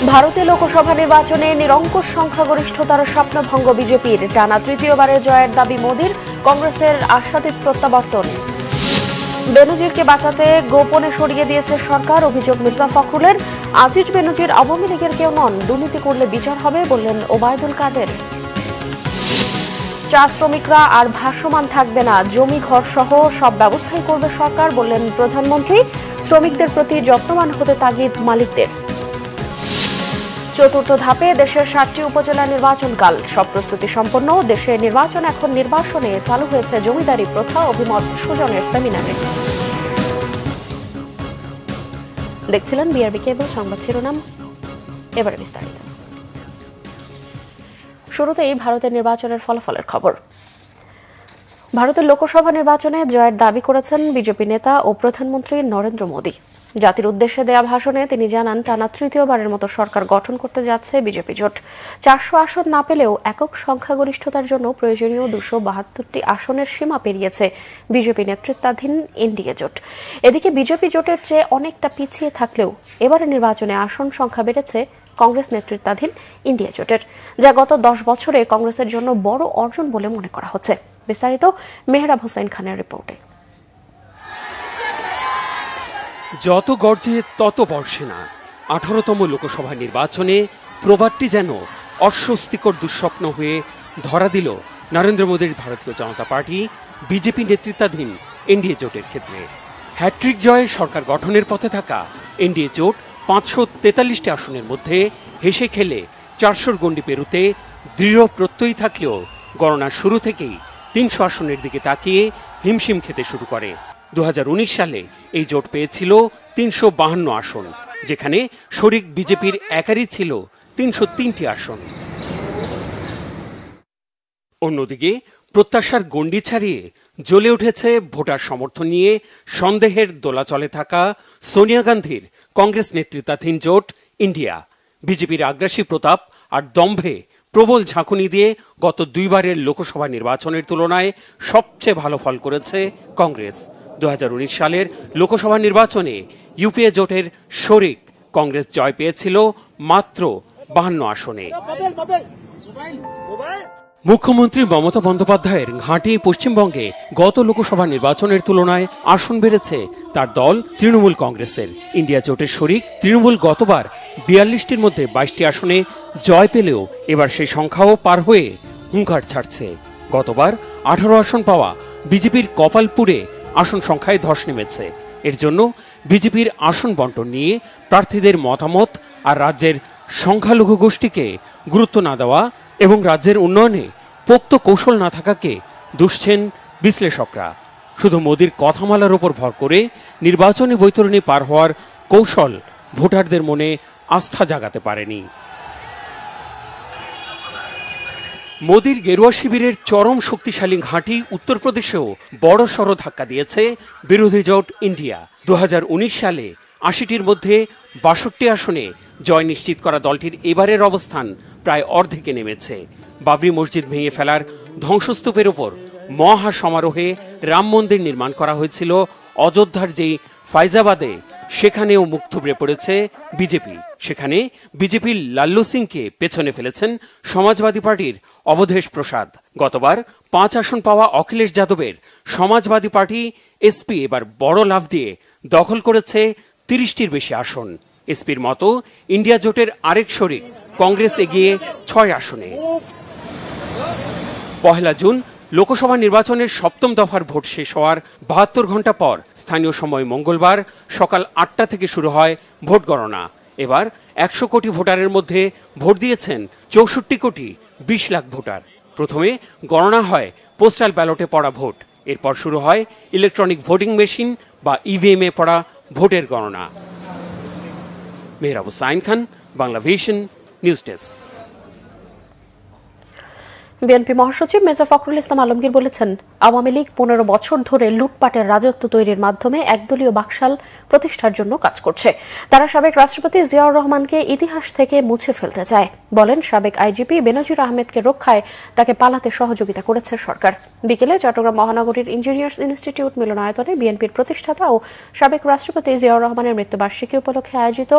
ভারতে লোকসভা নির্বাচনে নিরঙ্কুশ সংখ্যাগরিষ্ঠতার স্বপ্নভঙ্গ বিজেপির, টানা তৃতীয়বারের জয়ের দাবি মোদির, কংগ্রেসের আশাতীত প্রত্যাবর্তন। বেনজিরকে বাঁচাতে গোপনে সরিয়ে দিয়েছে সরকার, অভিযোগ মির্জা ফখরুলের। আজিজ বেনজির আওয়ামী লীগের কেউ নন, দুর্নীতি করলে বিচার হবে বললেন ওবায়দুল কাদের। চা শ্রমিকরা আর ভাসমান থাকবে না, জমি ঘর সহ সব ব্যবস্থাই করবে সরকার বললেন প্রধানমন্ত্রী। শ্রমিকদের প্রতি যত্নবান হতে তাগিদ মালিকদের। চতুর্থ ধাপে দেশের 7টি উপজেলা নির্বাচনকাল, সব প্রস্তুতি সম্পন্ন। দেশে নির্বাচন এখন নির্বাসনে চালু হয়েছে জমিদারি প্রথা, অভিমত সুজনের সেমিনারে। দেখছিলেন বিআরবি কেবল সংবাদ শিরোনাম, এবারে বিস্তারিত। শুরুতেই ভারতের নির্বাচনের ফলাফলের খবর। ভারতের লোকসভা নির্বাচনে জয়ের দাবি করেছেন বিজেপি নেতা ও প্রধানমন্ত্রী নরেন্দ্র মোদী। জাতির উদ্দেশ্যে দেয়া ভাষণে তিনি জানান, টানা তৃতীয়বারের মতো সরকার গঠন করতে যাচ্ছে বিজেপি জোট। 400 আসন না পেলেও একক সংখ্যাগরিষ্ঠতার জন্য প্রয়োজনীয় 272টি আসনের সীমা পেরিয়েছে বিজেপি নেতৃত্বাধীন এনডিএ জোট। এদিকে বিজেপি জোটের চেয়ে অনেকটা পিছিয়ে থাকলেও এবারে নির্বাচনে আসন সংখ্যা বেড়েছে কংগ্রেস নেতৃত্বাধীন ইন্ডিয়া জোটের, যা গত 10 বছরে কংগ্রেসের জন্য বড় অর্জন বলে মনে করা হচ্ছে। বিস্তারিত মেহরাব হোসেন খানের রিপোর্টে। যত গর্জে তত বর্ষে না। 18তম লোকসভা নির্বাচনে প্রবাদটি যেন অস্বস্তিকর দুঃস্বপ্ন হয়ে ধরা দিল নরেন্দ্র মোদীর ভারতীয় জনতা পার্টি বিজেপি নেতৃত্বাধীন এনডিএ জোটের ক্ষেত্রে। হ্যাট্রিক জয়ে সরকার গঠনের পথে থাকা এনডিএ জোট 543টি আসনের মধ্যে হেসে খেলে 400 গণ্ডি পেরুতে দৃঢ় প্রত্যয়ী থাকলেও গণনার শুরু থেকেই 300 আসনের দিকে তাকিয়ে হিমশিম খেতে শুরু করে। 2019 সালে এই জোট পেয়েছিল 352 আসন, যেখানে শরিক বিজেপির একারই ছিল 303টি আসন। অন্যদিকে প্রত্যাশার গণ্ডি ছাড়িয়ে জ্বলে উঠেছে ভোটার সমর্থন নিয়ে সন্দেহের দোলাচলে থাকা সোনিয়া গান্ধীর কংগ্রেস নেতৃত্বাধীন জোট ইন্ডিয়া। বিজেপির আগ্রাসী প্রতাপ আর দম্ভে প্রবল ঝাঁকুনি দিয়ে গত 2বারের লোকসভা নির্বাচনের তুলনায় সবচেয়ে ভালো ফল করেছে কংগ্রেস। 2019 সালের লোকসভা নির্বাচনে ইউপিএ জোটের শরিক কংগ্রেস জয় পেয়েছিল মাত্র 52 আসনে। মুখ্যমন্ত্রী মমতা বন্দ্যোপাধ্যায়ের ঘাঁটি পশ্চিমবঙ্গে গত লোকসভা নির্বাচনের তুলনায় আসন বেড়েছে তার দল তৃণমূল কংগ্রেসের। ইন্ডিয়া জোটের শরিক তৃণমূল গতবার 42টির মধ্যে 22টি আসনে জয় পেলেও এবার সেই সংখ্যাও পার হয়ে হুঙ্কার ছাড়ছে। গতবার 18 আসন পাওয়া বিজেপির কপালপুরে আসন সংখ্যায় ধস নেমেছে। এর জন্য বিজেপির আসন বন্টন নিয়ে প্রার্থীদের মতামত আর রাজ্যের সংখ্যালঘু গোষ্ঠীকে গুরুত্ব না দেওয়া এবং রাজ্যের উন্নয়নে পোক্ত কৌশল না থাকাকে দুষছেন বিশ্লেষকরা। শুধু মোদির কথামালার উপর ভর করে নির্বাচনী বৈতরণী পার হওয়ার কৌশল ভোটারদের মনে আস্থা জাগাতে পারেনি। মোদির গেরুয়া শিবিরের চরম শক্তিশালী ঘাঁটি উত্তরপ্রদেশেও বড়সড় ধাক্কা দিয়েছে বিরোধী জোট ইন্ডিয়া। 2019 সালে 80টির মধ্যে 62টি আসনে জয় নিশ্চিত করা দলটির এবারের অবস্থান প্রায় অর্ধেকে নেমেছে। বাবরি মসজিদ ভেঙে ফেলার ধ্বংসস্তূপের ওপর মহা সমারোহে রাম মন্দির নির্মাণ করা হয়েছিল অযোধ্যার যেই ফাইজাবাদে, সেখানেও মুখ থুবড়ে পড়েছে বিজেপি। সেখানে বিজেপির লাল্লু সিংকে পেছনে ফেলেছেন সমাজবাদী পার্টির অবধেশ প্রসাদ। গতবার 5 আসন পাওয়া অখিলেশ যাদবের সমাজবাদী পার্টি এসপি এবার বড় লাভ দিয়ে দখল করেছে 30টির বেশি আসন। এসপির মতো ইন্ডিয়া জোটের আরেক শরিক কংগ্রেস এগিয়ে 6 আসনে। 1 জুন লোকসভা নির্বাচনের 7ম দফার ভোট শেষ হওয়ার 72 ঘন্টা পর স্থানীয় সময় মঙ্গলবার সকাল 8টা থেকে শুরু হয় ভোট গণনা। এবার 100 কোটি ভোটারের মধ্যে ভোট দিয়েছেন 64 কোটি 20 লাখ ভোটার। প্রথমে গণনা হয় পোস্টাল ব্যালটে পড়া ভোট, এরপর শুরু হয় ইলেকট্রনিক ভোটিং মেশিন বা ইভিএম এ পড়া ভোটের গণনা। Mehrab Hossain Khan, Bangla vision news desk. BNP মহাসচিব মির্জা ফখরুল ইসলাম আলমগীর বলেছেন, আওয়ামী লীগ 15 বছর ধরে লুটপাটের রাজত্ব তৈরির মাধ্যমে একদলীয় বাকশাল প্রতিষ্ঠার জন্য কাজ করছে। তারা সাবেক রাষ্ট্রপতি জিয়াউর রহমানকে ইতিহাস থেকে মুছে ফেলতে চায়, বলেন সাবেক আইজিপি বেনজির আহমেদকে রক্ষায় তাকে পালাতে সহযোগিতা করেছে সরকার। বিকেলে চট্টগ্রাম মহানগরীর ইঞ্জিনিয়ার্স ইনস্টিটিউট মিলনায়তনে বিএনপির প্রতিষ্ঠাতা ও সাবেক রাষ্ট্রপতি জিয়াউর রহমানের মৃত্যুবার্ষিকী উপলক্ষে আয়োজিত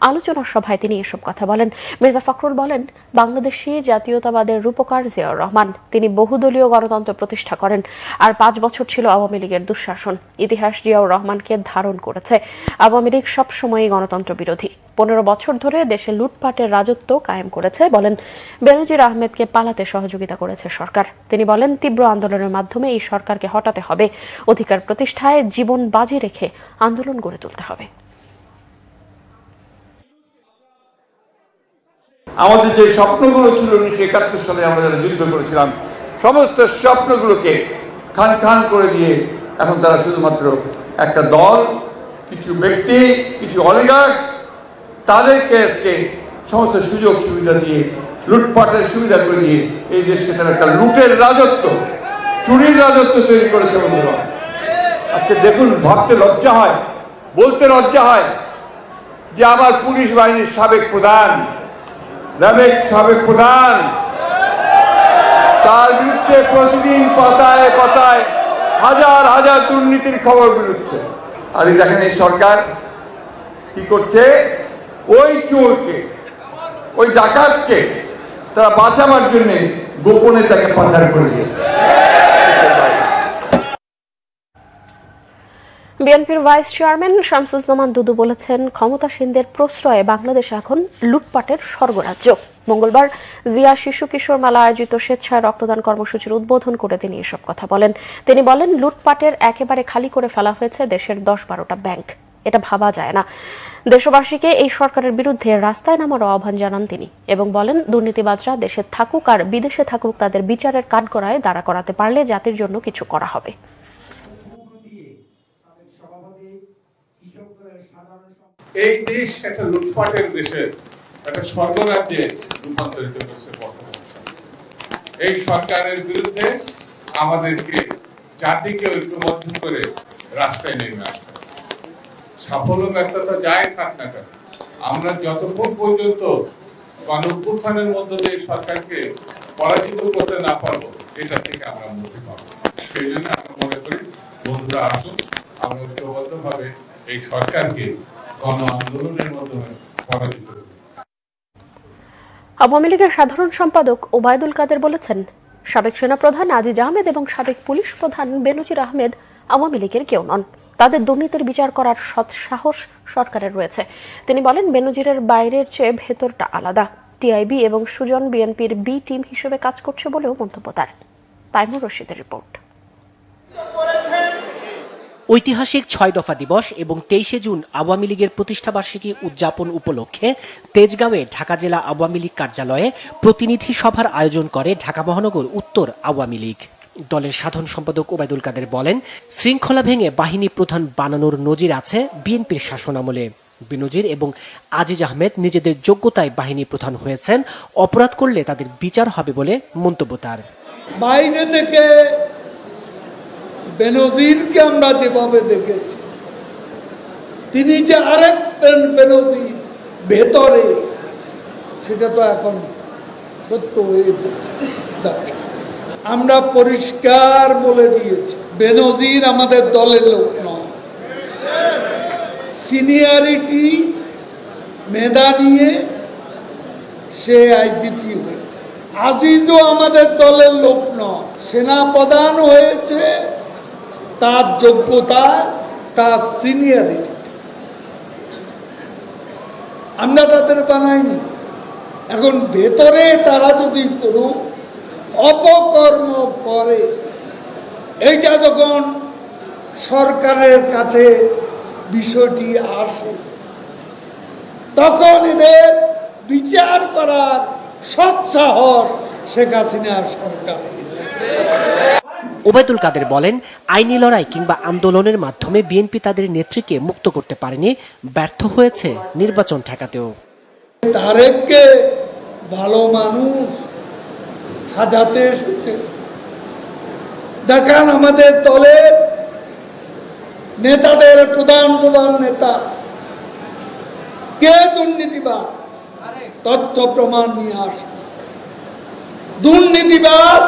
আলোচনা সভায় তিনি এসব কথা বলেন। মির্জা ফখরুল বলেন, বাংলাদেশি জাতীয়তাবাদের রূপকার জিয়াউর রহমান। তিনি বহুদলীয় গণতন্ত্র প্রতিষ্ঠা করেন, আর 5 বছর ছিল আওয়ামী লীগের দুঃশাসন। ইতিহাস জিয়াউর রহমানকে ধারণ করেছে। আওয়ামী লীগ সবসময়ই গণতন্ত্র বিরোধী। 15 বছর ধরে দেশে লুটপাটের রাজত্ব কায়েম করেছে, বলেন বেনজির আহমেদকে পালাতে সহযোগিতা করেছে সরকার। তিনি বলেন, তীব্র আন্দোলনের মাধ্যমে এই সরকারকে হটাতে হবে। অধিকার প্রতিষ্ঠায় জীবন বাজি রেখে আন্দোলন গড়ে তুলতে হবে। আমাদের যে স্বপ্নগুলো ছিল 1971 সালে আমরা যারা যুদ্ধ করেছিলাম, সমস্ত স্বপ্নগুলোকে খান খান করে দিয়ে এখন তারা শুধুমাত্র একটা দল, কিছু ব্যক্তি, কিছু অলিগার্স, তাদেরকে আজকে সমস্ত সুযোগ সুবিধা দিয়ে, লুটপাটের সুবিধা করে দিয়ে এই দেশকে তারা একটা লুটের রাজত্ব, চুরির রাজত্ব তৈরি করেছে। বন্ধুরা, আজকে দেখুন, ভাবতে লজ্জা হয়, বলতে লজ্জা হয় যে আমার পুলিশ বাহিনীর সাবেক প্রধান তার বিরুদ্ধে প্রতিদিন পাতায় পাতায় হাজার হাজার দুর্নীতির খবর বেরোচ্ছে। আর এই দেখেন, এই সরকার কি করছে, ওই চোরকে, ওই ডাকাতকে তারা বাঁচাবার জন্য গোপনে তাকে পাচার করে দিয়েছে। বিএনপির ভাইস চেয়ারম্যান শামসুজ্জামান দুদু বলেছেন, ক্ষমতাসীনদের প্রশ্রয়ে বাংলাদেশ এখন লুটপাটের স্বর্গরাজ্য। মঙ্গলবার জিয়া শিশু কিশোর মেলা আয়োজিত স্বেচ্ছায় রক্তদান কর্মসূচির উদ্বোধন করে তিনি এসব কথা বলেন। তিনি বলেন, লুটপাটের একেবারে খালি করে ফেলা হয়েছে দেশের 10-12টা ব্যাংক। এটা ভাবা যায় না। দেশবাসীকে এই সরকারের বিরুদ্ধে রাস্তায় নামার আহ্বান জানান তিনি এবং বলেন, দুর্নীতিবাজরা দেশে থাকুক আর বিদেশে থাকুক, তাদের বিচারের কাঠগড়ায় দাঁড়া করাতে পারলে জাতির জন্য কিছু করা হবে। এই দেশ একটা লুটপাটের দেশের একটা স্বর্গরাজ্যে রূপান্তরিত করেছে বর্তমান সরকার। এই সরকারের বিরুদ্ধে আমাদেরকে জাতিকে ঐক্যবদ্ধ করে রাস্তায় নেমে আসতে হবে। সাফল্য ব্যর্থতা যাই থাক না কেন, আমরা যতক্ষণ পর্যন্ত গণঅভ্যুত্থানের মধ্য দিয়ে সরকারকে পরাজিত করতে না পারবো, এটা থেকে আমরা মুক্তি পাবো। সেই জন্য আমরা মনে করি, বন্ধুরা আসুন, আমরা ঐক্যবদ্ধভাবে এই সরকারকে গণ আন্দোলনের মাধ্যমে পরাজিত করি। আওয়ামী লীগের সাধারণ সম্পাদক ওবায়দুল কাদের বলেছেন, সাবেক সেনাপ্রধান আজিজ আহমেদ এবং সাবেক পুলিশ প্রধান বেনজির আহমেদ আওয়ামী লীগের কেউ নন। তাদের দুর্নীতির বিচার করার সৎ সাহস সরকারের রয়েছে। তিনি বলেন, বেনজিরের বাইরের চেয়ে ভেতরটা আলাদা। টিআইবি এবং সুজন বিএনপির বি টিম হিসেবে কাজ করছে বলেও মন্তব্য তার। তাইমুর রশিদের রিপোর্ট। ঐতিহাসিক 6 দফা দিবস এবং 23শে জুন আওয়ামী লীগের প্রতিষ্ঠাবার্ষিকী উদযাপন উপলক্ষে তেজগাঁওয়ে ঢাকা জেলা আওয়ামী লীগ কার্যালয়ে প্রতিনিধি সভার আয়োজন করে ঢাকা মহানগর উত্তর আওয়ামী লীগ। দলের সাধারণ সম্পাদক ওবায়দুল কাদের বলেন, শৃঙ্খলা ভেঙে বাহিনী প্রধান বানানোর নজির আছে বিএনপির শাসনামলে। বেনজির এবং আজিজ আহমেদ নিজেদের যোগ্যতায় বাহিনী প্রধান হয়েছেন, অপরাধ করলে তাদের বিচার হবে বলে মন্তব্য তার। বাইরে থেকে বেনজিরকে আমরা যেভাবে দেখেছি, তিনি যে আরেক বেনজির ভেতরে, সেটা তো এখন সত্য হয়ে যাচ্ছে। আমরা পরিষ্কার বলে দিয়েছি, বেনজির আমাদের দলের লোক নয়। সিনিয়রিটি মেধা নিয়ে সে আইজিপি হয়েছে। আজিজও আমাদের দলের লোক নয়, সেনাপ্রধান হয়েছে তার যোগ্যতা, তার সিনিয়রিটি। আমরা তাদের বানাইনি। এখন ভেতরে তারা যদি কোনো অপকর্ম করে, এইটা যখন সরকারের কাছে বিষয়টি আসে, তখন এদের বিচার করার সৎসাহস শেখ হাসিনার সরকারের। ওবায়দুল কাদের বলেন, আইনি লড়াই কিংবা আন্দোলনের মাধ্যমে বিএনপি তাদের নেত্রীকে মুক্ত করতে পারেনি, ব্যর্থ হয়েছে নির্বাচন ঠেকাতেও। তারেককে ভালো মানুষ সাজাতে এসেছে, দেখান আমাদের দলের নেতাদের প্রধান নেতা কে দুর্নীতিবাদ, তথ্য প্রমাণ নিয়ে আসেন। দুর্নীতিবাদ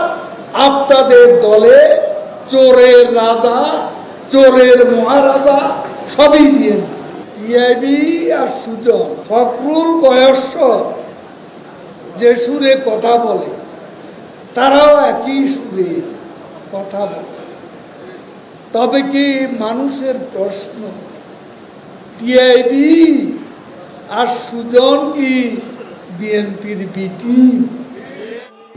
আপনাদের দলে চোরের রাজা, চোরের মহারাজা সবই দিয়ে টিআইবি আর সুজন ফখরুল কয়েশ্বর যে সুরে কথা বলে তারাও একই সুরে কথা বলে। তবে কি মানুষের প্রশ্ন, টিআইবি আর সুজন কি বিএনপির বিটি?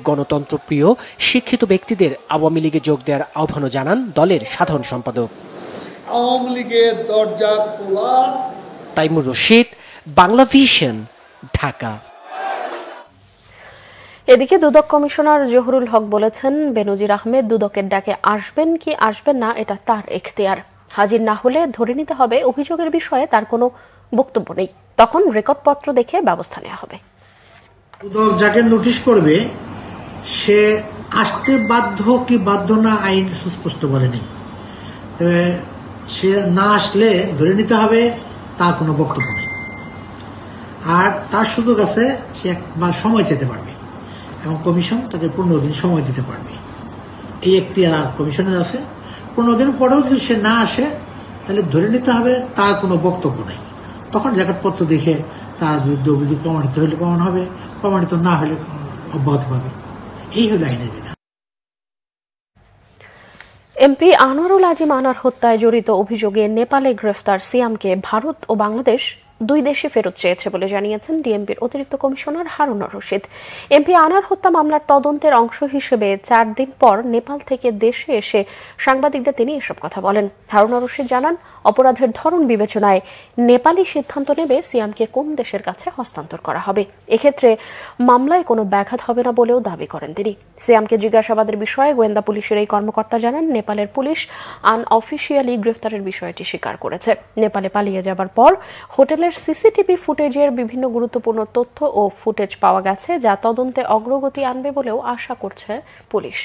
গণতন্ত্রপ্রিয় শিক্ষিত ব্যক্তিদের আওয়ামী লীগে যোগ দেওয়ার আহ্বানও জানান দলের সাধারণ সম্পাদক। আওয়ামী লীগের দরজা খোলা। তাইমুর রশিদ, বাংলা ভিশন, ঢাকা। এদিকে দুদক কমিশনার জহুরুল হক বলেছেন, বেনজির আহমেদ দুদকের ডাকে আসবেন কি আসবেন না এটা তার এখতিয়ার। হাজির না হলে ধরে নিতে হবে অভিযোগের বিষয়ে তার কোনো বক্তব্য নেই, তখন রেকর্ডপত্র দেখে ব্যবস্থা নেওয়া হবে। দুদক যাকে নোটিশ করবে সে আসতে বাধ্য কি বাধ্য না আইন সুস্পষ্ট বলেনি, তবে সে না আসলে ধরে নিতে হবে তার কোনো বক্তব্য নেই। আর তার সুযোগ আছে, সে একবার সময় চেতে পারবে এবং কমিশন তাকে 15 দিন সময় দিতে পারবে। এই এখতিয়ার কমিশনের আছে। 15 দিন পরেও যদি সে না আসে তাহলে ধরে নিতে হবে তার কোনো বক্তব্য নেই। তখন রেকর্ডপত্র দেখে তার বিরুদ্ধে অভিযোগ প্রমাণিত হলে প্রমাণ হবে, প্রমাণিত না হলে অব্যাহতি পাবে। এই হলো আইনের বিধান। এমপি আনোয়ারুল আজিম আনার হত্যায় জড়িত অভিযোগে নেপালে গ্রেফতার সিয়ামকে ভারত ও বাংলাদেশ দুই দেশে ফেরত চেয়েছে বলে জানিয়েছেন ডিএমপির অতিরিক্ত কমিশনার হারুনুর রশিদ। এমপি আনার হত্যা মামলার তদন্তের অংশ হিসেবে 4 দিন পর নেপাল থেকে দেশে এসে সাংবাদিকদের তিনি এসব কথা বলেন। হারুনুর রশিদ জানান, অপরাধের ধরন বিবেচনায় নেপালি সিদ্ধান্ত নেবে সিয়ামকে কোন দেশের কাছে হস্তান্তর করা হবে। এক্ষেত্রে মামলায় কোনো ব্যাঘাত হবে না বলেও দাবি করেন তিনি। সিয়ামকে জিজ্ঞাসাবাদের বিষয়ে গোয়েন্দা পুলিশের এই কর্মকর্তা জানান, নেপালের পুলিশ আনঅফিসিয়ালি গ্রেফতারের বিষয়টি স্বীকার করেছে। নেপালে পালিয়ে যাবার পর হোটেলের সিসিটিভি ফুটেজের বিভিন্ন গুরুত্বপূর্ণ তথ্য ও ফুটেজ পাওয়া গেছে, যা তদন্তে অগ্রগতি আনবে বলেও আশা করছে পুলিশ।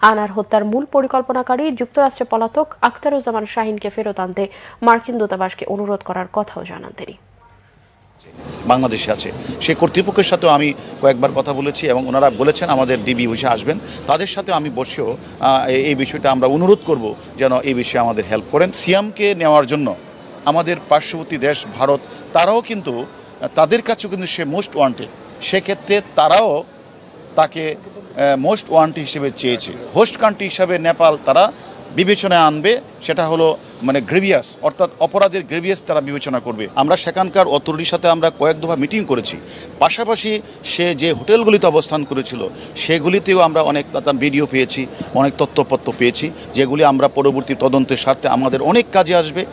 আনার হত্যার মূল পরিকল্পনাকারী যুক্তরাষ্ট্রে পলাতক আখতারুজ্জামান শাহিনকে ফেরত আনতে মার্কিন দূতাবাসকে অনুরোধ করার কথাও জানান তিনি। বাংলাদেশে আছে সে কর্তৃপক্ষের সাথেও আমি কয়েকবার কথা বলেছি এবং ওনারা বলেছেন আমাদের ডিবি অফিসে আসবেন, তাদের সাথে আমি বসেও এই বিষয়টা আমরা অনুরোধ করব যেন এই বিষয়ে আমাদের হেল্প করেন। সিয়ামকে নেওয়ার জন্য আমাদের পার্শ্ববর্তী দেশ ভারত, তারাও কিন্তু তাদের কাছেও কিন্তু সে মোস্ট ওয়ান্টেড, সেক্ষেত্রে তারাও তাকে মোস্ট ওয়ান্টেড হিসেবে চেয়েছে। হোস্ট কান্ট্রি হিসাবে নেপাল তারা বিবেচনায় আনবে, সেটা হলো মানে গ্রেভিয়াস, অর্থাৎ অপরাধের গ্রেভিয়াস তারা বিবেচনা করবে। আমরা সেখানকার অথরিটির সাথে আমরা কয়েক দফা মিটিং করেছি, পাশাপাশি সে যে হোটেলগুলিতে অবস্থান করেছিল সেগুলিতেও আমরা অনেক ভিডিও পেয়েছি, অনেক তথ্যপত্র পেয়েছি, যেগুলি আমরা পরবর্তী তদন্তের স্বার্থে আমাদের অনেক কাজে আসবে।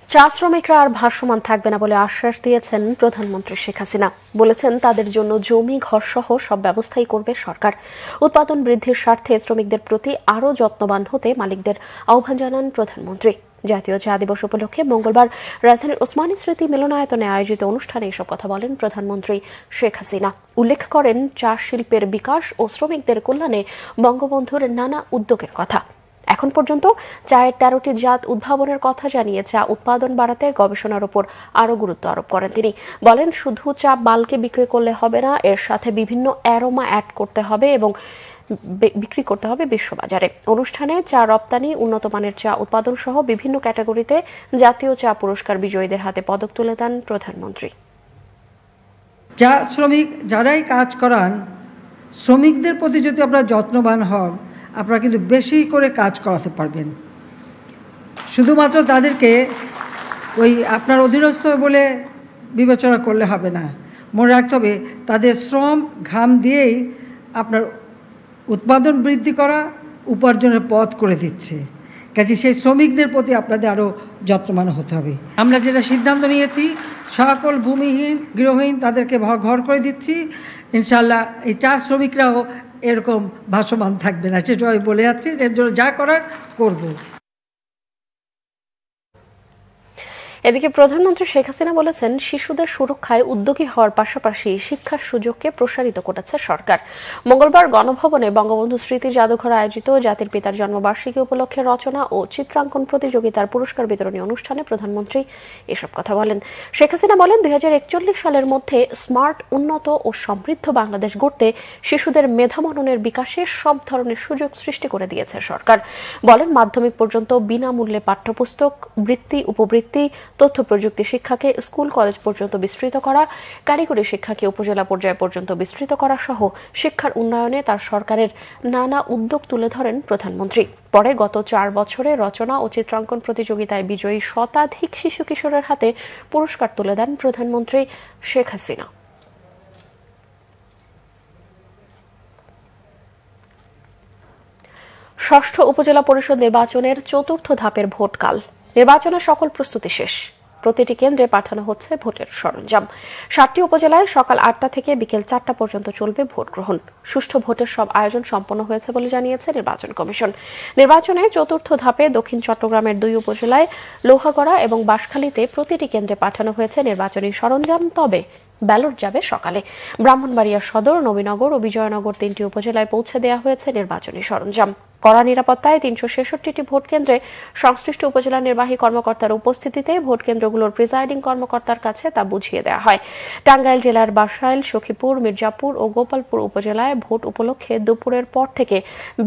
চা শ্রমিকরা আর ভাসমান থাকবে না বলে আশ্বাস দিয়েছেন প্রধানমন্ত্রী শেখ হাসিনা। বলেছেন, তাদের জন্য জমি, ঘর সহ সব ব্যবস্থাই করবে সরকার। উৎপাদন বৃদ্ধির স্বার্থে শ্রমিকদের প্রতি আরও যত্নবান হতে মালিকদের আহ্বান জানান প্রধানমন্ত্রী। জাতীয় চা দিবস উপলক্ষে মঙ্গলবার রাজধানীর ওসমানী স্মৃতি মিলনায়তনে আয়োজিত অনুষ্ঠানে এসব কথা বলেন প্রধানমন্ত্রী শেখ হাসিনা। উল্লেখ করেন, চা শিল্পের বিকাশ ও শ্রমিকদের কল্যাণে বঙ্গবন্ধুর নানা উদ্যোগের কথা। এখন পর্যন্ত চায়ের 13টি জাত উদ্ভাবনের কথা জানিয়ে চা উৎপাদন বাড়াতে গবেষণার উপর আরও গুরুত্ব আরোপ করেন তিনি। বলেন, শুধু চা বাল্কে বিক্রি করলে হবে না, এর সাথে বিভিন্ন অ্যারোমা অ্যাড করতে হবে এবং বিক্রি করতে হবে বিশ্ববাজারে। অনুষ্ঠানে চা রপ্তানি, উন্নত মানের চা উৎপাদন সহ বিভিন্ন ক্যাটাগরিতে জাতীয় চা পুরস্কার বিজয়ীদের হাতে পদক তুলে দেন প্রধানমন্ত্রী। চা শ্রমিক যারাই কাজ করান, শ্রমিকদের প্রতি যদি আপনারা যত্নবান হন, আপনারা কিন্তু বেশি করে কাজ করাতে পারবেন। শুধুমাত্র তাদেরকে ওই আপনার অধীনস্থ বলে বিবেচনা করলে হবে না। মনে রাখতে হবে, তাদের শ্রম ঘাম দিয়েই আপনার উৎপাদন বৃদ্ধি করা, উপার্জনের পথ করে দিচ্ছে। কাজে সেই শ্রমিকদের প্রতি আপনাদের আরও যত্নবান হতে হবে। আমরা যেটা সিদ্ধান্ত নিয়েছি, সকল ভূমিহীন, গৃহহীন তাদেরকে ঘর করে দিচ্ছি। ইনশাল্লাহ এই চা শ্রমিকরাও এরকম ভাসমান থাকবে না, সেটা আমি বলে যাচ্ছি। এর জন্য যা করার করব। এদিকে প্রধানমন্ত্রী শেখ হাসিনা বলেছেন, শিশুদের সুরক্ষায় উদ্যোগী হওয়ার পাশাপাশি শিক্ষার সুযোগকে প্রসারিত করেছে সরকার। মঙ্গলবার গণভবনে বঙ্গবন্ধু স্মৃতি জাদুঘরে আয়োজিত জাতির পিতার জন্মবার্ষিকী উপলক্ষে রচনা ও চিত্রাঙ্কন প্রতিযোগিতার পুরস্কার বিতরণী অনুষ্ঠানে প্রধানমন্ত্রী এসব কথা বলেন। শেখ হাসিনা বলেন, 2041 সালের মধ্যে স্মার্ট, উন্নত ও সমৃদ্ধ বাংলাদেশ গড়তে শিশুদের মেধামননের বিকাশে সব ধরনের সুযোগ সৃষ্টি করে দিয়েছে সরকার। বলেন, মাধ্যমিক পর্যন্ত বিনামূল্যে পাঠ্যপুস্তক, বৃত্তি, উপবৃত্তি, তথ্য প্রযুক্তি শিক্ষাকে স্কুল কলেজ পর্যন্ত বিস্তৃত করা, কারিগরি শিক্ষাকে উপজেলা পর্যায় পর্যন্ত বিস্তৃত করা সহ শিক্ষার উন্নয়নে তার সরকারের নানা উদ্যোগ তুলে ধরেন প্রধানমন্ত্রী। পরে গত 4 বছরে রচনা ও চিত্রাঙ্কন প্রতিযোগিতায় বিজয়ী শতাধিক শিশু কিশোরের হাতে পুরস্কার তুলে দেন প্রধানমন্ত্রী শেখ হাসিনা। ষষ্ঠ উপজেলা পরিষদ নির্বাচনের ৪র্থ ধাপের ভোটকাল। নির্বাচনের সকল প্রস্তুতি শেষ। প্রতিটি কেন্দ্রে পাঠানো হচ্ছে ভোটের সরঞ্জাম। 7টি উপজেলায় সকাল 8টা থেকে বিকেল 4টা পর্যন্ত চলবে ভোট গ্রহণ। সুষ্ঠু ভোটের সব আয়োজন সম্পন্ন হয়েছে বলে জানিয়েছে নির্বাচন কমিশন। নির্বাচনে ৪র্থ ধাপে দক্ষিণ চট্টগ্রামের 2 উপজেলায় লোহাগড়া এবং বাঁশখালীতে প্রতিটি কেন্দ্রে পাঠানো হয়েছে নির্বাচনী সরঞ্জাম। তবে ব্যালট যাবে সকালে। ব্রাহ্মণবাড়িয়া সদর, নবীনগর ও বিজয়নগর 3টি উপজেলায় পৌঁছে দেওয়া হয়েছে নির্বাচনী সরঞ্জাম। কড়া নিরাপত্তায় 366টি ভোট কেন্দ্রে সংশ্লিষ্ট উপজেলা নির্বাহী কর্মকর্তার উপস্থিতিতে ভোট কেন্দ্রগুলোর প্রিজাইডিং কর্মকর্তার কাছে তা বুঝিয়ে দেওয়া হয়। টাঙ্গাইল জেলার বাসাইল, সখীপুর, মির্জাপুর ও গোপালপুর উপজেলায় ভোট উপলক্ষে দুপুরের পর থেকে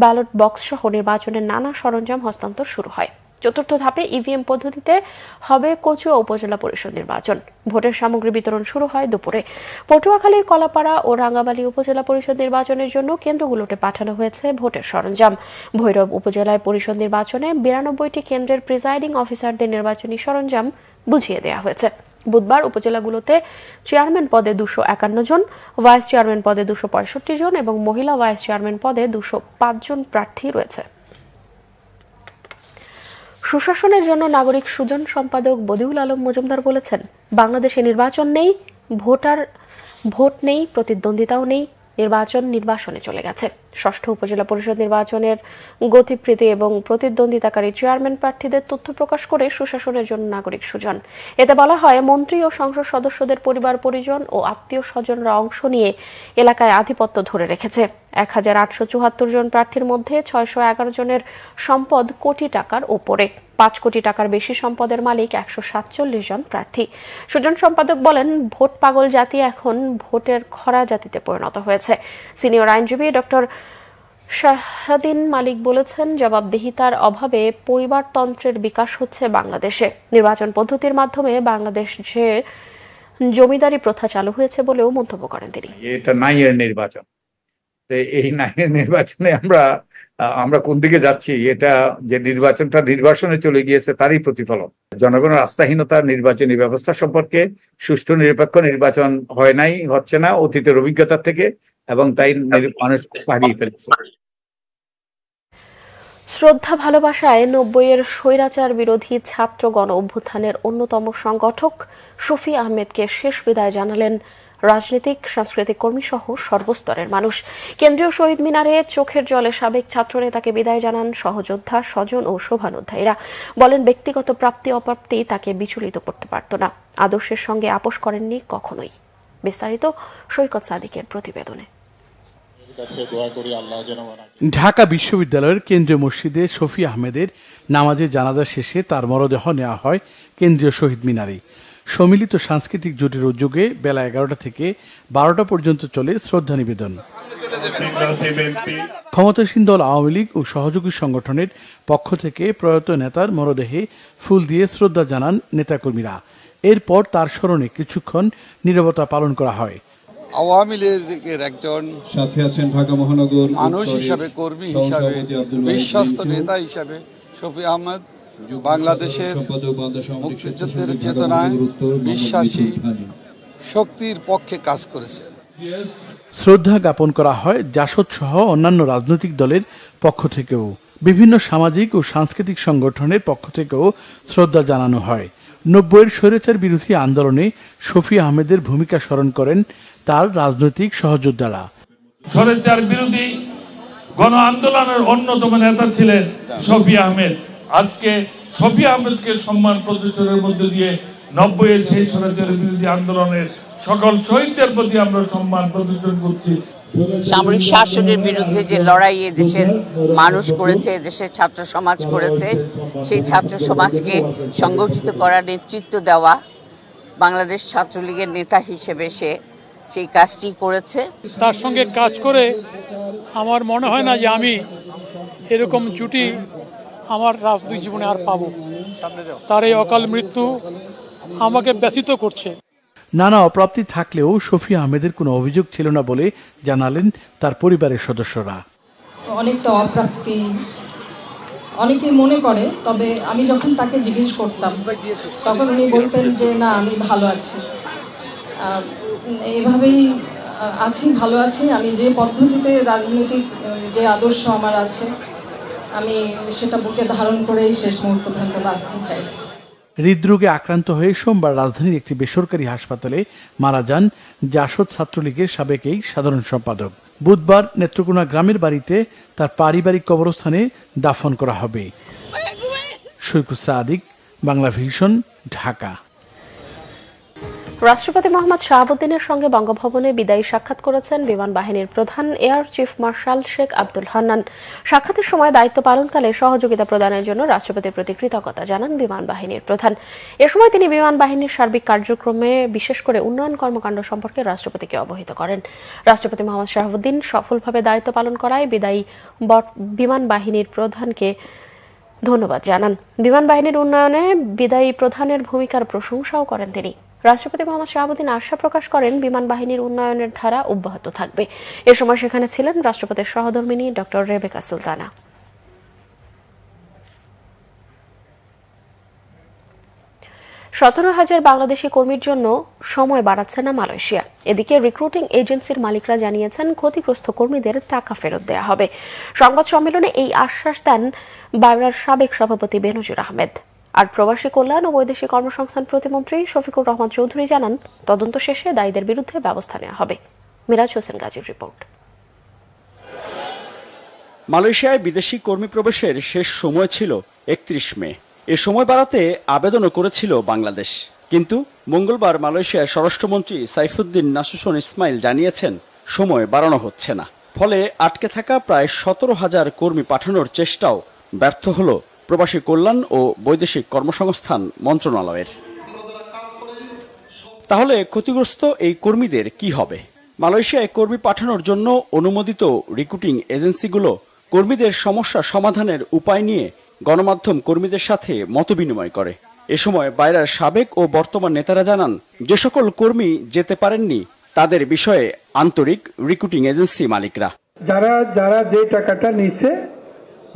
ব্যালট বক্স সহ নির্বাচনের নানা সরঞ্জাম হস্তান্তর শুরু হয়। ৪র্থ ধাপে ইভিএম পদ্ধতিতে হবে কচুয়া উপজেলা পরিষদ নির্বাচন। ভোটের সামগ্রী বিতরণ শুরু হয় দুপুরে। পটুয়াখালীর কলাপাড়া ও রাঙ্গাবালী উপজেলা পরিষদ নির্বাচনের জন্য কেন্দ্রগুলোতে পাঠানো হয়েছে ভোটের সরঞ্জাম। ভৈরব উপজেলায় পরিষদ নির্বাচনে 92টি কেন্দ্রের প্রিজাইডিং অফিসারদের নির্বাচনী সরঞ্জাম বুঝিয়ে দেওয়া হয়েছে। বুধবার উপজেলাগুলোতে চেয়ারম্যান পদে 251 জন, ভাইস চেয়ারম্যান পদে 265 জন এবং মহিলা ভাইস চেয়ারম্যান পদে 205 জন প্রার্থী রয়েছে। সুশাসনের জন্য নাগরিক সুজন সম্পাদক বদিউল আলম মজুমদার বলেছেন, বাংলাদেশে নির্বাচন নেই, ভোট নেই, প্রতিদ্বন্দ্বিতাও নেই, নির্বাচন নির্বাসনে চলে গেছে। ষষ্ঠ উপজেলা পরিষদ নির্বাচনের গতিপ্রীতি এবং প্রতিদ্বন্দ্বিতাকারী চেয়ারম্যান প্রার্থীদের তথ্য প্রকাশ করে সুশাসনের জন্য নাগরিক সুজন। এতে বলা হয়, মন্ত্রী ও সংসদ সদস্যদের পরিবার পরিজন ও আত্মীয় স্বজনরা অংশ নিয়ে এলাকায় আধিপত্য ধরে রেখেছে। 1874 জন প্রার্থীর মধ্যে 611 জনের সম্পদ কোটি টাকার ওপরে। 5 কোটি টাকার বেশি সম্পদের মালিক 147 জন প্রার্থী। সুজন সম্পাদক বলেন, ভোট পাগল জাতি এখন ভোটের খরা জাতিতে পরিণত হয়েছে। সিনিয়র আইনজীবী ডক্টর শাহাদিন মালিক বলেছেন, জবাবদিহিতার অভাবে পরিবারতন্ত্রের বিকাশ হচ্ছে বাংলাদেশে। নির্বাচন পদ্ধতির মাধ্যমে বাংলাদেশে জমিদারি প্রথা চালু হয়েছে বলেও মন্তব্য করেন তিনি। এটা নাইয়ের নির্বাচন। এই নাইয়ের নির্বাচনে আমরা কোন দিকে যাচ্ছি, এটা যে নির্বাচনটা নির্বাসনে চলে গিয়েছে তারই প্রতিফলন। জনগণের আস্থাহীনতা নির্বাচনী ব্যবস্থা সম্পর্কে, সুষ্ঠু নিরপেক্ষ নির্বাচন হয় নাই, হচ্ছে না অতীতের অভিজ্ঞতা থেকে, এবং তাই মানুষ হারিয়ে ফেলেছে। শ্রদ্ধা ভালোবাসায় 90-এর স্বৈরাচার বিরোধী ছাত্র গণ অভ্যুত্থানের অন্যতম সংগঠক শফি আহমেদকে শেষ বিদায় জানালেন রাজনৈতিক, সাংস্কৃতিক কর্মী সহ সর্বস্তরের মানুষ। কেন্দ্রীয় শহীদ মিনারে চোখের জলে সাবেক ছাত্রনেতাকে বিদায় জানান সহযোদ্ধা, স্বজন ও শোভানুধ্যায়ীরা। বলেন, ব্যক্তিগত প্রাপ্তি অপ্রাপ্তি তাকে বিচলিত করতে পারত না, আদর্শের সঙ্গে আপোষ করেননি কখনোই। বিস্তারিত সৈকত সাদিকের প্রতিবেদনে। ঢাকা বিশ্ববিদ্যালয়ের কেন্দ্রীয় মসজিদে শফি আহমেদের নামাজে জানাজা শেষে তার মরদেহ নেওয়া হয় কেন্দ্রীয় শহীদ মিনারে। সম্মিলিত সাংস্কৃতিক জোটের উদ্যোগে বেলা 11টা থেকে 12টা পর্যন্ত চলে শ্রদ্ধা নিবেদন। ক্ষমতাসীন দল আওয়ামী লীগ ও সহযোগী সংগঠনের পক্ষ থেকে প্রয়াত নেতার মরদেহে ফুল দিয়ে শ্রদ্ধা জানান নেতাকর্মীরা। এরপর তার স্মরণে কিছুক্ষণ নীরবতা পালন করা হয়। আওয়ামী লীগের একজন সাথে আছেন ঢাকা মহানগর মানুষ হিসাবে, কর্মী হিসাবে, বিশ্বস্ত নেতা হিসাবে শফি আহমেদ বাংলাদেশের মুক্তিযুদ্ধের চেতনায় বিশ্বাসী শক্তির পক্ষে কাজ করেছেন। শ্রদ্ধা জ্ঞাপন করা হয় জাসদ সহ অন্যান্য রাজনৈতিক দলের পক্ষ থেকেও। বিভিন্ন সামাজিক ও সাংস্কৃতিক সংগঠনের পক্ষ থেকেও শ্রদ্ধা জানানো হয়। 90-এর স্বৈরাচার বিরোধী আন্দোলনে শফি আহমেদের ভূমিকা স্মরণ করেন তার রাজনৈতিক সহযোদ্ধারা। স্বৈরাচার বিরোধী গণ আন্দোলনের অন্যতম নেতা ছিলেন শফি আহমেদ। আজকে শফি আহমেদকে সম্মান প্রদর্শনের মধ্যে দিয়ে 90-এর সেই স্বৈরাচার বিরোধী আন্দোলনের সকল শহীদদের প্রতি আমরা সম্মান প্রদর্শন করছি। সামরিক শাসনের বিরুদ্ধে যে লড়াই দেশের মানুষ করেছে, দেশের ছাত্র সমাজ করেছে, সেই ছাত্র সমাজকে সংগঠিত করার নেতৃত্ব দেওয়া বাংলাদেশ ছাত্রলীগের নেতা হিসেবে সে সেই কাজটি করেছে। তার সঙ্গে কাজ করে আমার মনে হয় না যে আমি এরকম জুটি আমার রাজনৈতিক জীবনে আর পাবো। তার এই অকাল মৃত্যু আমাকে ব্যথিত করছে। নানা অপ্রাপ্তি থাকলেও শফি আহমেদের কোনো অভিযোগ ছিল না বলে জানালেন তার পরিবারের সদস্যরা। অনেকটা অপ্রাপ্তি অনেকেই মনে করে, তবে আমি যখন তাকে জিজ্ঞেস করতাম তখন উনি বলতেন যে না, আমি ভালো আছি, এভাবেই আছি, ভালো আছি। আমি যে পদ্ধতিতে রাজনৈতিক যে আদর্শ আমার আছে আমি সেটা বুকে ধারণ করেই শেষ মুহূর্ত পর্যন্ত বাঁচতে চাই। হৃদরোগে আক্রান্ত হয়ে সোমবার রাজধানীর একটি বেসরকারি হাসপাতালে মারা যান জাসদ ছাত্রলীগের সাবেক এই সাধারণ সম্পাদক। বুধবার নেত্রকোনা গ্রামের বাড়িতে তার পারিবারিক কবরস্থানে দাফন করা হবে। সৈকুল সাদিক, বাংলা ভিশন, ঢাকা। রাষ্ট্রপতি মোহাম্মদ শাহাবুদ্দিনের সঙ্গে বঙ্গভবনে বিদায়ী সাক্ষাৎ করেছেন বিমান বাহিনীর প্রধান air chief marshal Sheikh Abdul Hannan. সাক্ষাতের সময় দায়িত্ব পালনকালে সহযোগিতা প্রদানের জন্য রাষ্ট্রপতির প্রতি কৃতজ্ঞতা জানান বিমান বাহিনীর প্রধান। এ সময় তিনি বিমান বাহিনীর সার্বিক কার্যক্রমে বিশেষ করে উন্নয়ন কর্মকাণ্ড সম্পর্কে রাষ্ট্রপতিকে অবহিত করেন। রাষ্ট্রপতি মোহাম্মদ শাহাবুদ্দিন সফলভাবে দায়িত্ব পালন করায় বিদায়ী বিমান বাহিনীর প্রধানকে ধন্যবাদ জানান। বিমান বাহিনীর উন্নয়নে বিদায়ী প্রধানের ভূমিকার প্রশংসাও করেন তিনি। রাষ্ট্রপতি মোহাম্মদ শাহাবুদ্দিন আশা প্রকাশ করেন বিমান বাহিনীর উন্নয়নের ধারা অব্যাহত থাকবে। এ সময় সেখানে ছিলেন রাষ্ট্রপতির সহধর্মিণী ডক্টর রেবেকা সুলতানা। 17,000 বাংলাদেশি কর্মীর জন্য সময় বাড়াচ্ছে না মালয়েশিয়া। এদিকে রিক্রুটিং এজেন্সির মালিকরা জানিয়েছেন ক্ষতিগ্রস্ত কর্মীদের টাকা ফেরত দেওয়া হবে। সংবাদ সম্মেলনে এই আশ্বাস দেন বায়রার সাবেক সভাপতি বেনজির আহমেদ। আর প্রবাসী কল্যাণ ও বৈদেশিক কর্মসংস্থান প্রতিমন্ত্রী শফিকুর রহমান চৌধুরী জানান তদন্ত শেষে দায়ীদের বিরুদ্ধে ব্যবস্থা নেওয়া হবে। মিরাজ হোসেন গাজীর রিপোর্ট। মালয়েশিয়ায় বিদেশি কর্মী প্রবেশের শেষ সময় ছিল 31 মে। এ সময় বাড়াতে আবেদনও করেছিল বাংলাদেশ, কিন্তু মঙ্গলবার মালয়েশিয়ার স্বরাষ্ট্রমন্ত্রী সাইফুদ্দিন নাসুসন ইসমাইল জানিয়েছেন সময় বাড়ানো হচ্ছে না। ফলে আটকে থাকা প্রায় 17,000 কর্মী পাঠানোর চেষ্টাও ব্যর্থ হল প্রবাসী কল্যাণ ও বৈদেশিক কর্মসংস্থান মন্ত্রণালয়ের। তাহলে ক্ষতিগ্রস্ত এই কর্মীদের কি হবে? মালয়েশিয়ায় কর্মী পাঠানোর জন্য অনুমোদিত রিক্রুটিং এজেন্সিগুলো কর্মীদের সমস্যা সমাধানের উপায় নিয়ে গণমাধ্যম কর্মীদের সাথে মতবিনিময় করে। এ সময় বাইরার সাবেক ও বর্তমান নেতারা জানান, যে সকল কর্মী যেতে পারেননি তাদের বিষয়ে আন্তরিক রিক্রুটিং এজেন্সি মালিকরা যারা যে টাকাটা নিচ্ছে,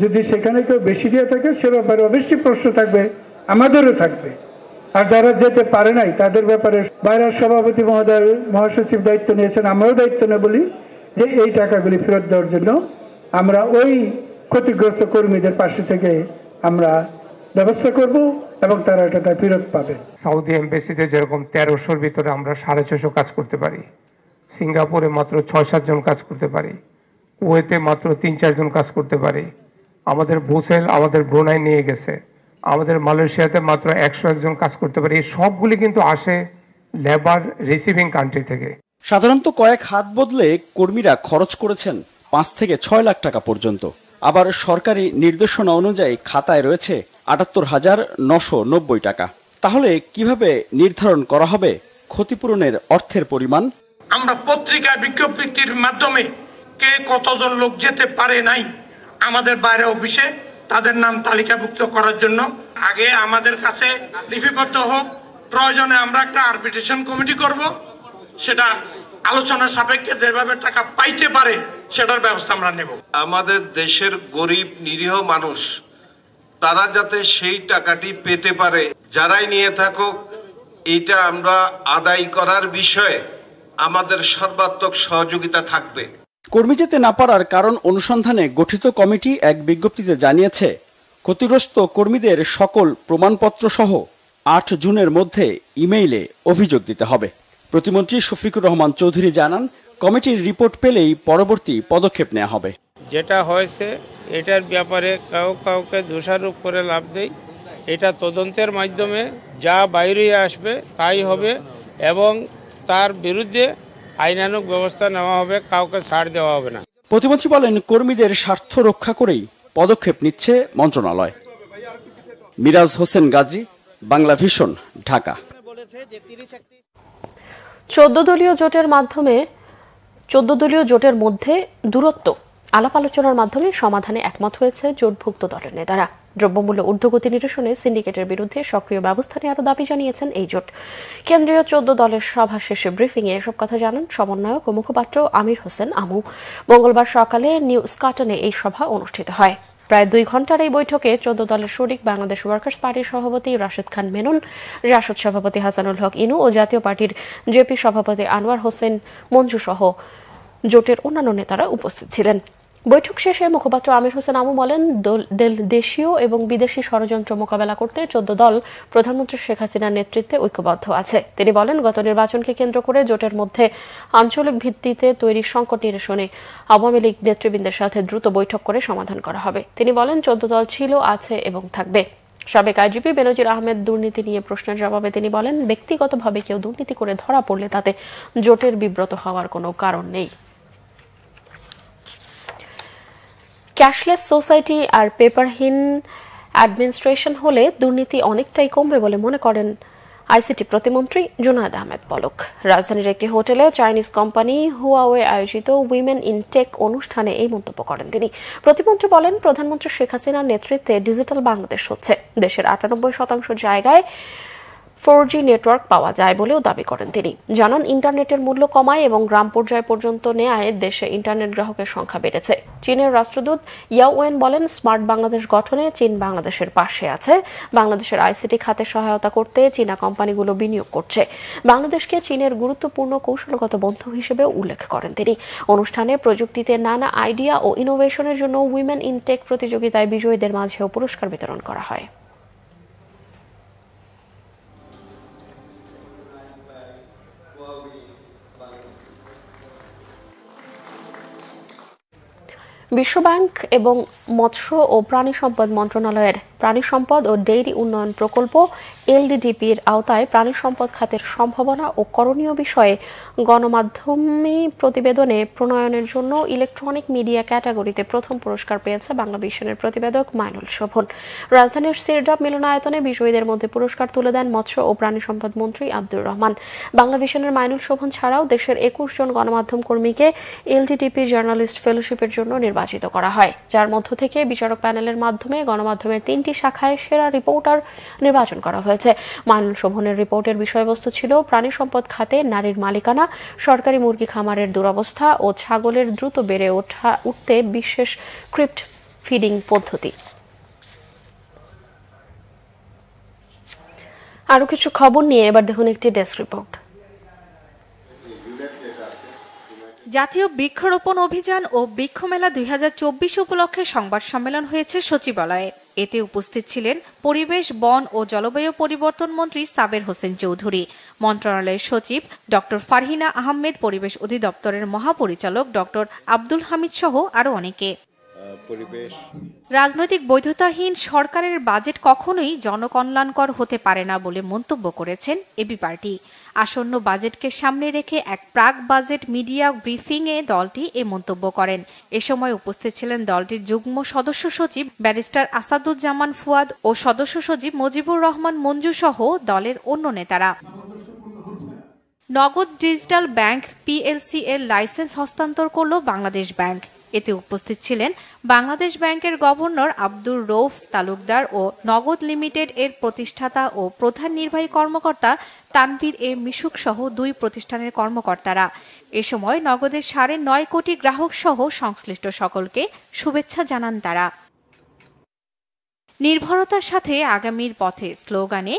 যদি সেখানে কেউ বেশি দিয়ে থাকে সে ব্যাপারে অবশ্যই প্রশ্ন থাকবে, আমাদেরও থাকবে। আর যারা যেতে পারে নাই তাদের ব্যাপারে বাইরের সভাপতি মহোদয়, মহাসচিব দায়িত্ব নিয়েছেন, আমরাও দায়িত্ব নেব বলি যে এই টাকাগুলি ফেরত দেওয়ার জন্য আমরা ওই ক্ষতিগ্রস্ত কর্মীদের পাশে থেকে আমরা ব্যবস্থা করব এবং তারা এটা ফেরত পাবে। সৌদি এমবেসিতে যেরকম 1300-র ভিতরে আমরা 650 কাজ করতে পারি, সিঙ্গাপুরে মাত্র 6-7 জন কাজ করতে পারি, কুয়েতে মাত্র 3-4 জন কাজ করতে পারি, আমাদের বুসেল আমাদের ব্রুনাই নিয়ে গেছে, আমাদের মালয়েশিয়াতে মাত্র 101 জন কাজ করতে পারি। এই সবগুলি কিন্তু আসে লেবার রিসিভিং কান্ট্রি থেকে। সাধারণত কয়েক হাত বদলে কর্মীরা খরচ করেছেন 5 থেকে 6 লাখ টাকা পর্যন্ত। আবার সরকারি নির্দেশনা অনুযায়ী খাতায় রয়েছে 78,990 টাকা। তাহলে কিভাবে নির্ধারণ করা হবে ক্ষতিপূরণের অর্থের পরিমাণ? আমরা পত্রিকায় বিজ্ঞপ্তির মাধ্যমে কে কতজন লোক যেতে পারে নাই আমাদের বাইরে অফিসে তাদের নাম তালিকাভুক্ত করার জন্য আগে আমাদের কাছে লিপিবদ্ধ হোক। প্রয়োজনে আমরা একটা আরবিট্রেশন কমিটি করব, সেটা আলোচনা সাপেক্ষে যেভাবে টাকা পাইতে পারে সেটার ব্যবস্থা আমরা নেব। আমাদের দেশের গরিব নিরীহ মানুষ তারা যাতে সেই টাকাটি পেতে পারে, যারাই নিয়ে থাকুক, এইটা আমরা আদায় করার বিষয়ে আমাদের সর্বাত্মক সহযোগিতা থাকবে। কর্মী যেতে না পারার কারণ অনুসন্ধানে গঠিত কমিটি এক বিজ্ঞপ্তিতে জানিয়েছে, ক্ষতিগ্রস্ত কর্মীদের সকল প্রমাণপত্র সহ 8 জুনের মধ্যে ইমেইলে অভিযোগ দিতে হবে। প্রতিমন্ত্রী শফিকুর রহমান চৌধুরী জানান, কমিটির রিপোর্ট পেলেই পরবর্তী পদক্ষেপ নেওয়া হবে। যেটা হয়েছে এটার ব্যাপারে কাউকে দোষারোপ করে লাভ নেই। এটা তদন্তের মাধ্যমে যা বাইরে আসবে তাই হবে এবং তার বিরুদ্ধে আইনানুগ ব্যবস্থা নেওয়া হবে, কাউকে ছাড় দেওয়া হবে না। প্রতিমন্ত্রী বলেন, কর্মীদের স্বার্থ রক্ষা করেই পদক্ষেপ নিচ্ছে মন্ত্রণালয়। মিরাজ হোসেন গাজী, বাংলা ভিশন, ঢাকা। 14 দলীয় জোটের মধ্যে দূরত্ব আলাপ আলোচনার মাধ্যমে সমাধানে একমত হয়েছে জোটভুক্ত দলের নেতারা। দ্রব্যমূল্য ঊর্ধ্বগতি নিরসনে সিন্ডিকেটের বিরুদ্ধে সক্রিয় ব্যবস্থা নেওয়ারও দাবি জানিয়েছেন এই জোট। কেন্দ্রীয় 14 দলের সভা শেষে ব্রিফিংয়ে এসব কথা জানান সমন্বয়ক ও মুখপাত্র আমির হোসেন আমু। মঙ্গলবার সকালে নিউ স্কটনে এই সভা অনুষ্ঠিত হয়। প্রায় 2 ঘণ্টার এই বৈঠকে 14 দলের শরিক বাংলাদেশ ওয়ার্কার্স পার্টির সভাপতি রাশেদ খান মেনন, রাসদ সভাপতি হাসানুল হক ইনু ও জাতীয় পার্টির জেপি সভাপতি আনোয়ার হোসেন মঞ্জু সহ জোটের অন্যান্য নেতারা উপস্থিত ছিলেন। বৈঠক শেষে মুখপাত্র আমির হোসেন আমু বলেন, দেশীয় এবং বিদেশি ষড়যন্ত্র মোকাবেলা করতে 14 দল প্রধানমন্ত্রী শেখ হাসিনার নেতৃত্বে ঐক্যবদ্ধ আছে। তিনি বলেন, গত নির্বাচনকে কেন্দ্র করে জোটের মধ্যে আঞ্চলিক ভিত্তিতে তৈরি সংকট নিরসনে আওয়ামী লীগ নেতৃবৃন্দের সাথে দ্রুত বৈঠক করে সমাধান করা হবে। তিনি বলেন, 14 দল ছিল, আছে এবং থাকবে। সাবেক আইজিপি বেনজির আহমেদ দুর্নীতি নিয়ে প্রশ্নের জবাবে তিনি বলেন, ব্যক্তিগতভাবে কেউ দুর্নীতি করে ধরা পড়লে তাতে জোটের বিব্রত হওয়ার কোনো কারণ নেই। ক্যাশলেস সোসাইটি আর পেপারহীন অ্যাডমিনিস্ট্রেশন হলে দুর্নীতি অনেকটাই কমবে বলে মনে করেন আইসিটি প্রতিমন্ত্রী জুনায়েদ আহমেদ পলক। রাজধানীর একটি হোটেলে চাইনিজ কোম্পানি হুয়াওয়ে আয়োজিত উইমেন ইন টেক অনুষ্ঠানে এই মন্তব্য করেন তিনি। প্রতিমন্ত্রী বলেন, প্রধানমন্ত্রী শেখ হাসিনার নেতৃত্বে ডিজিটাল বাংলাদেশ হচ্ছে। দেশের 98% জায়গায় 4G নেটওয়ার্ক পাওয়া যায় বলেও দাবি করেন তিনি। জানান, ইন্টারনেটের মূল্য কমায় এবং গ্রাম পর্যায় পর্যন্ত নেয় দেশে ইন্টারনেট গ্রাহকের সংখ্যা বেড়েছে। চীনের রাষ্ট্রদূত ইয়াওয়েন বলেন, স্মার্ট বাংলাদেশ গঠনে চীন বাংলাদেশের পাশে আছে। বাংলাদেশের আইসিটি খাতে সহায়তা করতে চীনা কোম্পানিগুলো বিনিয়োগ করছে। বাংলাদেশকে চীনের গুরুত্বপূর্ণ কৌশলগত বন্ধু হিসেবে উল্লেখ করেন তিনি। অনুষ্ঠানে প্রযুক্তিতে নানা আইডিয়া ও ইনোভেশনের জন্য উইমেন ইন টেক প্রতিযোগিতায় বিজয়ীদের মাঝেও পুরস্কার বিতরণ করা হয়। বিশ্বব্যাংক এবং মৎস্য ও প্রাণী সম্পদ মন্ত্রণালয়ের প্রাণী সম্পদ ও ডেইরি উন্নয়ন প্রকল্প এলডিডিপির আওতায় প্রাণী সম্পদ খাতের সম্ভাবনা ও করণীয় বিষয়ে গণমাধ্যমে প্রতিবেদনে প্রণয়নের জন্য ইলেকট্রনিক মিডিয়া ক্যাটাগরিতে প্রথম পুরস্কার পেয়েছে বাংলা ভিশনের প্রতিবেদক মাইনুল শোভন। রাজধানীর সিরডাপ মিলনায়তনে বিজয়ীদের মধ্যে পুরস্কার তুলে দেন মৎস্য ও প্রাণী সম্পদ মন্ত্রী আব্দুর রহমান। বাংলা ভিশনের মাইনুল শোভন ছাড়াও দেশের 21 জন গণমাধ্যম কর্মীকে এলডিডিপি জার্নালিস্ট ফেলোশিপের জন্য নির্বাচিত করা হয়, যার মধ্য থেকে বিচারক প্যানেলের মাধ্যমে গণমাধ্যমের 3টি শাখায় সেরা রিপোর্টার নির্বাচন করা হয়েছে। মাইনুল শোভনের রিপোর্টের বিষয়বস্তু ছিল প্রাণী সম্পদ খাতে নারীর মালিকানা, সরকারি মুরগি খামারের দুরবস্থা ও ছাগলের দ্রুত বেড়ে উঠতে বিশেষ ক্রিপ্ট ফিডিং পদ্ধতি। আরো কিছু খবর নিয়ে এবার দেখুন একটি ডেস্ক রিপোর্ট। জাতীয় বৃক্ষরোপণ অভিযান ও বৃক্ষমেলা 2024 উপলক্ষে সংবাদ সম্মেলন হয়েছে সচিবালয়ে। এতে উপস্থিত ছিলেন পরিবেশ, বন ও জলবায়ু পরিবর্তন মন্ত্রী সাবের হোসেন চৌধুরী, মন্ত্রণালয়ের সচিব ডক্টর ফারহিনা আহমেদ, পরিবেশ অধিদপ্তরের মহাপরিচালক ডক্টর আব্দুল হামিদ সহ আরো অনেকে। রাজনৈতিক বৈধতাহীন সরকারের বাজেট কখনোই জনকল্যাণকর হতে পারে না বলে মন্তব্য করেছেন এবি পার্টি। আসন্ন বাজেটকে সামনে রেখে এক প্রাক বাজেট মিডিয়া ব্রিফিংয়ে দলটি এ মন্তব্য করেন। এ সময় উপস্থিত ছিলেন দলটির যুগ্ম সদস্য সচিব ব্যারিস্টার আসাদুজ্জামান ফুয়াদ ও সদস্য সচিব মুজিবুর রহমান মঞ্জু সহ দলের অন্য নেতারা। নগদ ডিজিটাল ব্যাংক পিএলসি এর লাইসেন্স হস্তান্তর করল বাংলাদেশ ব্যাংক। এতে উপস্থিত ছিলেন বাংলাদেশ ব্যাংকের গভর্নর আব্দুর রৌফ তালুকদার ও নগদ লিমিটেড এর প্রতিষ্ঠাতা ও প্রধান নির্বাহী কর্মকর্তা তানভীর এ মিশুক সহ 2 প্রতিষ্ঠানের কর্মকর্তারা। এ সময় নগদের 9.5 কোটি গ্রাহক সহ সংশ্লিষ্ট সকলকে শুভেচ্ছা জানান তারা। নির্ভরতার সাথে আগামীর পথে স্লোগানে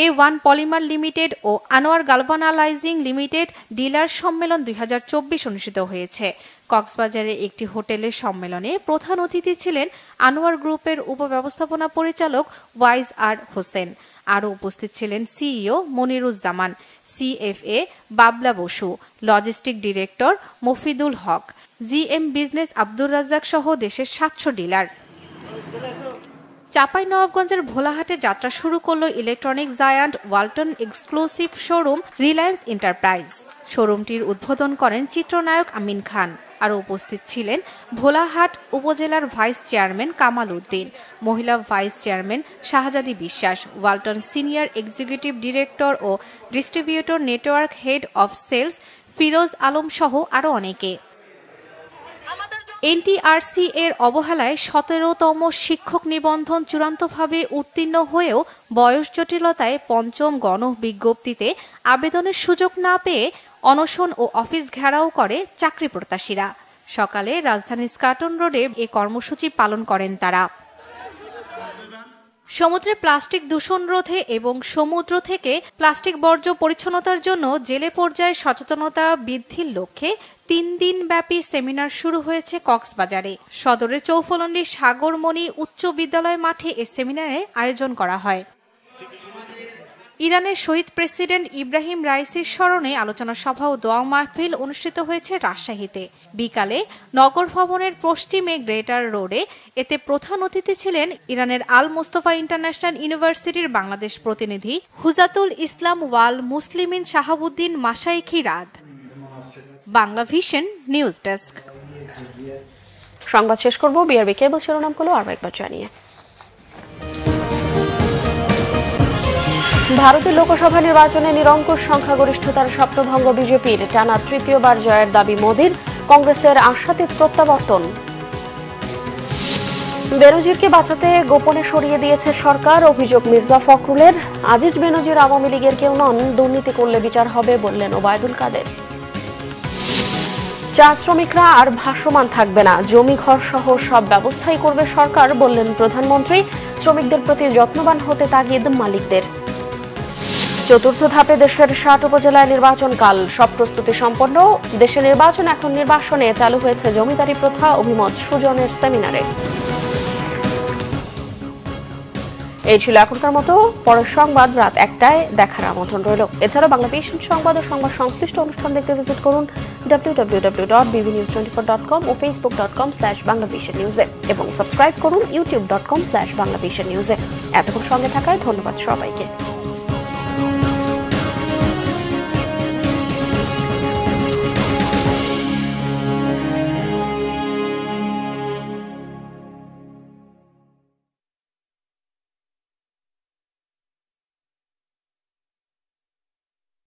A1 পলিমার লিমিটেড ও আনোয়ার গালভানালাইজিং লিমিটেড ডিলার সম্মেলন 2024 অনুষ্ঠিত হয়েছে। কক্সবাজারের একটি হোটেলের সম্মেলনে প্রধান অতিথি ছিলেন আনোয়ার গ্রুপের উপব্যবস্থাপনা পরিচালক ওয়াইজ আর হোসেন। আরও উপস্থিত ছিলেন CEO Moniruzzaman, CFA Babla Basu, logistic director Mofidul Haque, GM business Abdur Razzak সহ দেশের 700 ডিলার। চাঁপাইনবাবগঞ্জের ভোলাহাটে যাত্রা শুরু করল electronic giant Walton exclusive showroom Reliance Enterprise. শোরুমটির উদ্বোধন করেন চিত্রনায়ক আমিন খান। আরও উপস্থিত ছিলেন ভোলাহাট উপজেলার ভাইস চেয়ারম্যান কামাল উদ্দিন, মহিলা vice chairman Shahjadi Biswas, Walton senior executive director ও distributor network head of sales Firoz Alam সহ আরও অনেকে। এনটিআরসি এর অবহেলায় 17তম শিক্ষক নিবন্ধন চূড়ান্তভাবে উত্তীর্ণ হয়েও বয়স জটিলতায় পঞ্চম গণবিজ্ঞপ্তিতে আবেদনের সুযোগ না পেয়ে অনশন ও অফিস ঘেরাও করে চাকরি প্রত্যাশীরা। সকালে রাজধানীর স্কাটন রোডে এ কর্মসূচি পালন করেন তারা। সমুদ্রে প্লাস্টিক দূষণ রোধে এবং সমুদ্র থেকে প্লাস্টিক বর্জ্য পরিচ্ছন্নতার জন্য জেলে পর্যায়ে সচেতনতা বৃদ্ধির লক্ষ্যে 3 দিন ব্যাপী সেমিনার শুরু হয়েছে কক্সবাজারে। সদরের চৌফলন্ডি সাগরমণি উচ্চ বিদ্যালয় মাঠে এ সেমিনারে আয়োজন করা হয়। ইরানের শহীদ প্রেসিডেন্ট ইব্রাহিম রাইসির স্মরণে আলোচনা সভা ও দোয়া মাহফিল অনুষ্ঠিত হয়েছে রাজশাহীতে। বিকালে নগর ভবনের পশ্চিমে গ্রেটার রোডে এতে প্রধান অতিথি ছিলেন ইরানের আল মুস্তফা ইন্টারন্যাশনাল ইউনিভার্সিটির বাংলাদেশ প্রতিনিধি Hujjatul Islam wal Muslimin Shahabuddin Mashaikhi Rad. Bangla vision news desk. সংবাদ শেষ করব বিআরবি কেবল শিরোনামগুলো আরও একবার জানিয়ে। ভারতের লোকসভা নির্বাচনে নিরঙ্কুশ সংখ্যাগরিষ্ঠতার স্বপ্নভঙ্গ বিজেপির, টানা তৃতীয়বার জয়ের দাবি মোদির, কংগ্রেসের আশাতীত প্রত্যাবর্তন। বেনজিরকে বাঁচাতে গোপনে সরিয়ে দিয়েছে সরকার, অভিযোগ মির্জা ফখরুলের। আজিজ বেনজির আওয়ামী লীগের কেউ নন, দুর্নীতি করলে বিচার হবে বললেন ওবায়দুল কাদের। চা শ্রমিকরা আর ভাসমান থাকবে না, জমি ঘর সহ সব ব্যবস্থাই করবে সরকার বললেন প্রধানমন্ত্রী। শ্রমিকদের প্রতি যত্নবান হতে তাগিদ মালিকদের। চতুর্থ ধাপে দেশের 60 উপজেলায় নির্বাচন কাল, সব প্রস্তুতি সম্পন্ন। দেশে নির্বাচন এখন নির্বাসনে চালু হয়েছে জমিদারি প্রথা, অভিমত সুজনের সেমিনারে। এই ছিল এখনকার মতো, পরের সংবাদ রাত 1টায় দেখার আমন্ত্রণ রইল। এছাড়াও বাংলা ভিশন সংবাদ ও সংবাদ সংশ্লিষ্ট অনুষ্ঠান দেখতে ভিজিট করুন www.bbnews24.com ও facebook.com/banglavishnnews এবং সাবস্ক্রাইব করুন youtube.com/banglavishnnews। এতক্ষণ সঙ্গে থাকায় ধন্যবাদ সবাইকে।